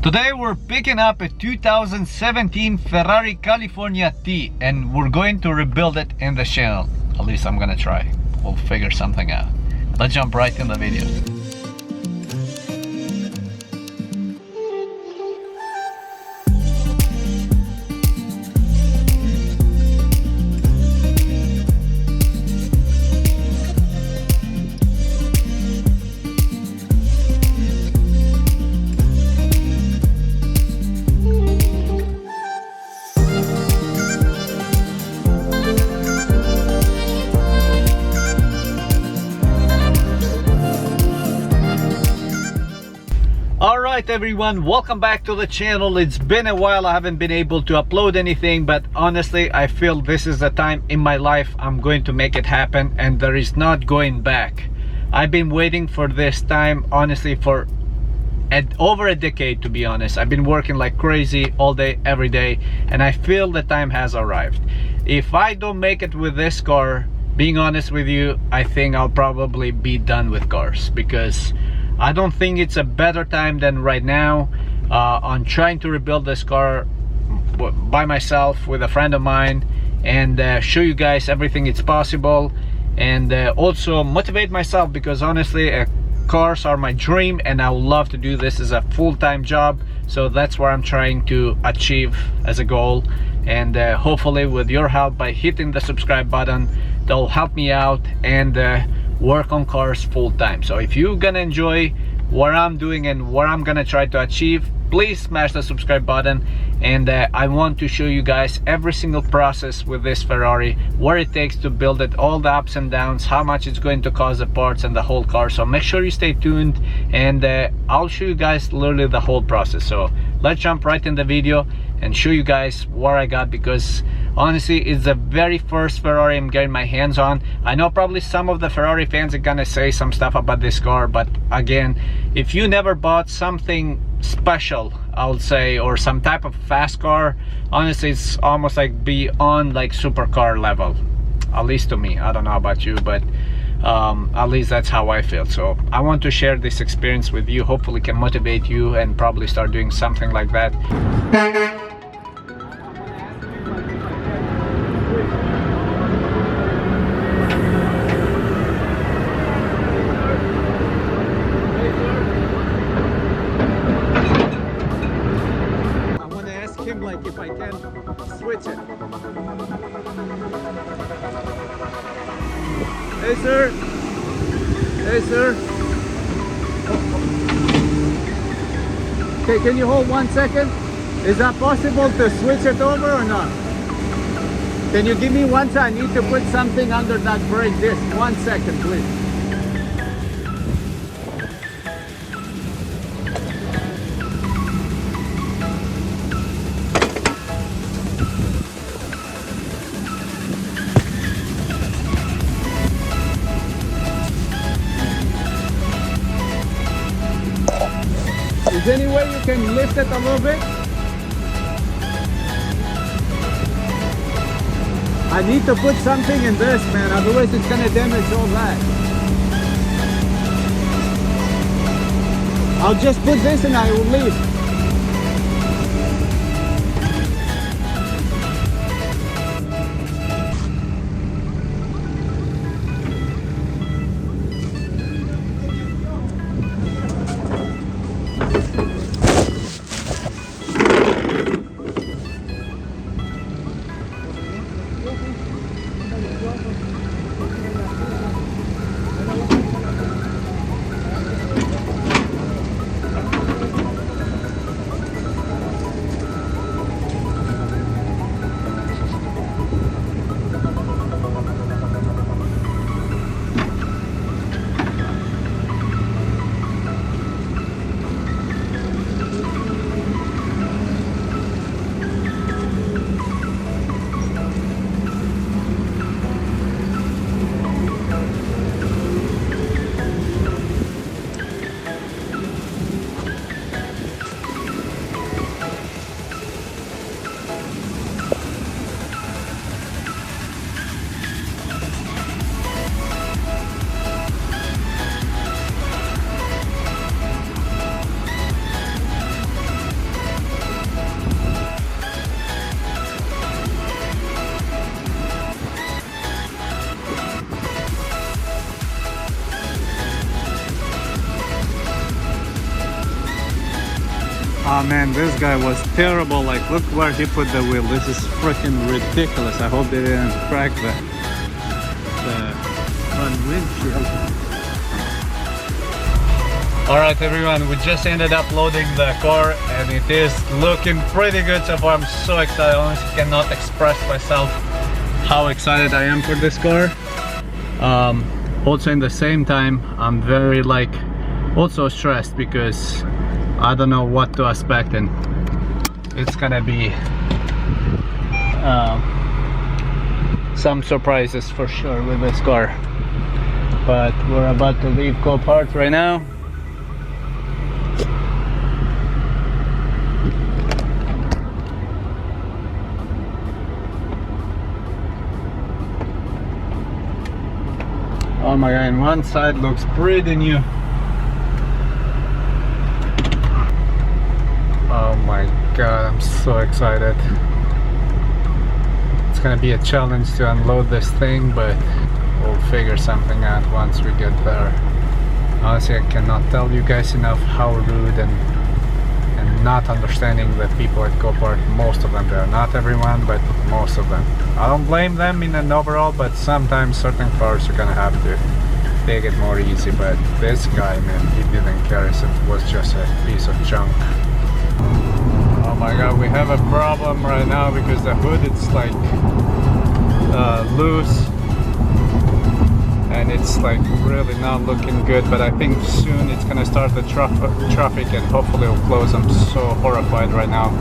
Today we're picking up a 2017 Ferrari California T and we're going to rebuild it in the channel. At least I'm gonna try. We'll figure something out. Let's jump right in the video. Alright everyone, welcome back to the channel. It's been a while. I haven't been able to upload anything, but honestly I feel this is the time in my life I'm going to make it happen and there is not going back. I've been waiting for this time honestly for over a decade, to be honest. I've been working like crazy all day every day and I feel the time has arrived. If I don't make it with this car, being honest with you, I think I'll probably be done with cars, because I don't think it's a better time than right now on trying to rebuild this car by myself with a friend of mine and show you guys everything it's possible, and also motivate myself, because honestly cars are my dream and I would love to do this as a full-time job. So that's what I'm trying to achieve as a goal, and hopefully with your help by hitting the subscribe button, that'll help me out and work on cars full-time. So if you're gonna enjoy what I'm doing and what I'm gonna try to achieve, please smash the subscribe button. And I want to show you guys every single process with this Ferrari, what it takes to build it, all the ups and downs, how much it's going to cost, the parts and the whole car. So make sure you stay tuned and I'll show you guys literally the whole process. So let's jump right in the video and show you guys what I got, because honestly it's the very first Ferrari I'm getting my hands on. I know probably some of the Ferrari fans are gonna say some stuff about this car, but again, if you never bought something special, I would say, or some type of fast car, honestly it's almost like beyond like supercar level, at least to me. I don't know about you, but at least that's how I feel. So I want to share this experience with you, hopefully can motivate you and probably start doing something like that. Like if I can switch it. Hey sir. Hey sir. Okay, can you hold 1 second? Is that possible to switch it over or not? Can you give me 1 second? I need to put something under that brake disc. 1 second please. Is there any way you can lift it a little bit? I need to put something in this, man, otherwise it's gonna damage all that. I'll just put this and I will leave. Oh man, this guy was terrible. Like, look where he put the wheel. This is freaking ridiculous. I hope they didn't crack the front windshield. Alright everyone, we just ended up loading the car and it is looking pretty good so far. I'm so excited. I honestly cannot express myself how excited I am for this car. Also in the same time, I'm very like also stressed because I don't know what to expect, and it's gonna be some surprises for sure with this car. But we're about to leave Copart right now. Oh my god, and one side looks pretty new. Oh my god, I'm so excited. It's gonna be a challenge to unload this thing, but we'll figure something out once we get there. Honestly, I cannot tell you guys enough how rude and not understanding the people at Copart. Most of them, they are not everyone, but most of them. I don't blame them in an overall, but sometimes certain cars are gonna have to take it more easy. But this guy, man, he didn't care if it was just a piece of junk. Oh my god, we have a problem right now because the hood, it's like loose and it's like really not looking good, but I think soon it's gonna start the traffic and hopefully it'll close. I'm so horrified right now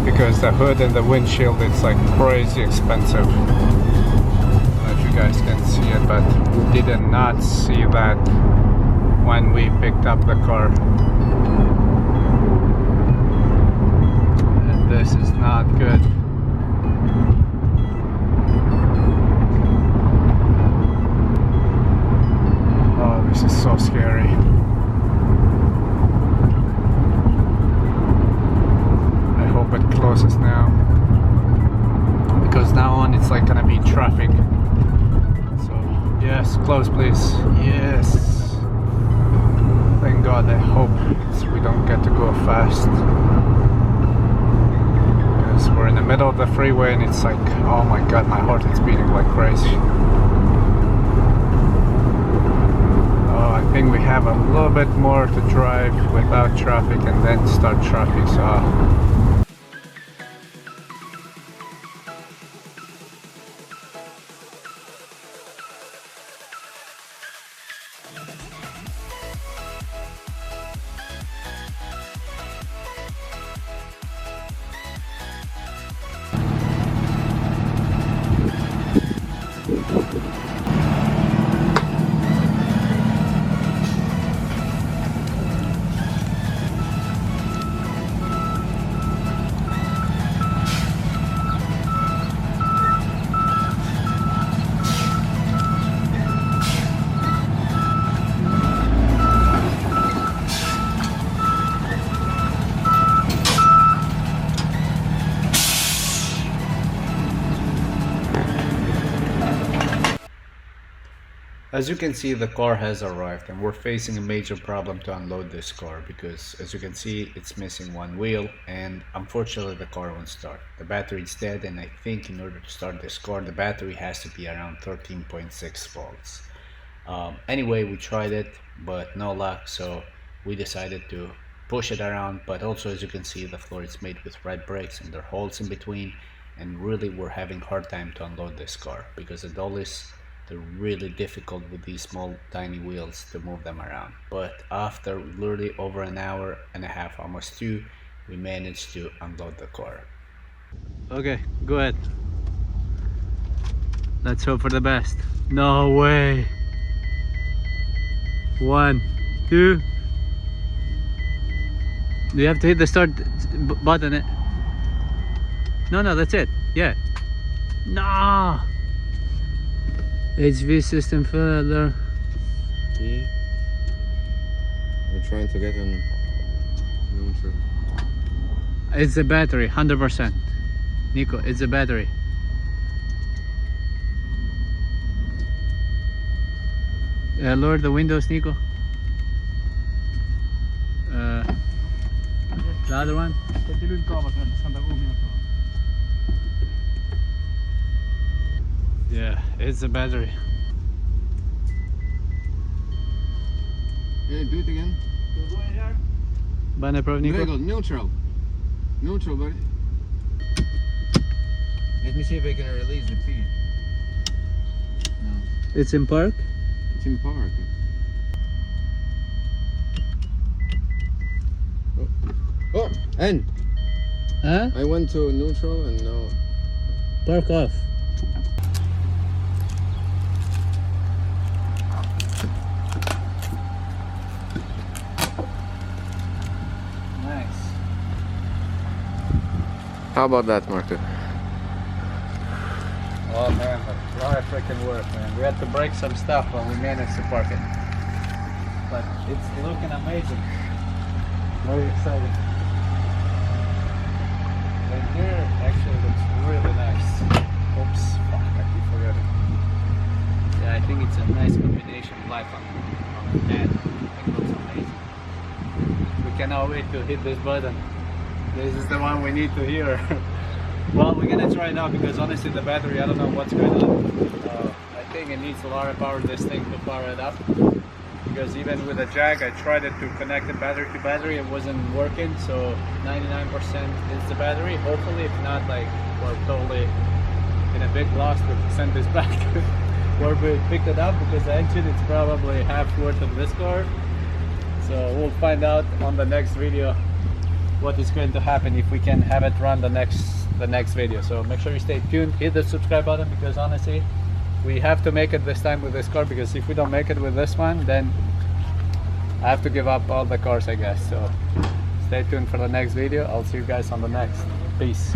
because the hood and the windshield, it's like crazy expensive. I don't know if you guys can see it, but we did not see that when we picked up the car. And this is not good. This is so scary. I hope it closes now, because now on it's like gonna be traffic. So yes, close please. Yes. Thank God. I hope we don't get to go fast, because we're in the middle of the freeway and it's like, oh my god, my heart is beating like crazy. I think we have a little bit more to drive without traffic and then start traffic, so as you can see, the car has arrived and we're facing a major problem to unload this car because, as you can see, it's missing one wheel and unfortunately the car won't start. The battery is dead, and I think in order to start this car the battery has to be around 13.6 volts. Anyway, we tried it but no luck, so we decided to push it around. But also, as you can see, the floor is made with red bricks and there are holes in between, and really we're having a hard time to unload this car because the dollies, they're really difficult with these small tiny wheels to move them around. But after literally over an hour and a half, almost 2, we managed to unload the car. Okay, go ahead. Let's hope for the best. No way. 1, 2. Do you have to hit the start button? No, that's it. Yeah. No. HV system failure. Yeah. We're trying to get an launcher. It's the battery, 100%. Nico, it's the battery. Lower the windows, Nico. The other one? Yeah, it's the battery. Yeah, do it again. Bane prav Nico? Gregor, neutral. Neutral, buddy. Let me see if I can release the feed. No, It's in park? it's in park. Oh, and Huh? I went to neutral and now. Park off. Nice. How about that, Marco? Oh man, but a lot of freaking work, man. We had to break some stuff, but we managed to park it. But it's looking amazing. Very exciting. And here actually looks really nice. Oops, fuck, I keep forgetting. Yeah, I think it's a nice combination of life on the pad. I think it looks amazing. We cannot wait to hit this button. This is the one we need to hear. Well, we're gonna try it out because honestly the battery, I don't know what's going on. I think it needs a lot of power, this thing, to power it up. Because even with a jack, I tried it to connect the battery to battery, it wasn't working. So 99% is the battery. Hopefully, if not, like we're totally in a big loss to send this back where we picked it up, because the engine is probably half worth of this car. So we'll find out on the next video what is going to happen if we can have it run the next video. So make sure you stay tuned, hit the subscribe button, because honestly we have to make it this time with this car, because if we don't make it with this one, then I have to give up all the cars, I guess. So stay tuned for the next video. I'll see you guys on the next. Peace.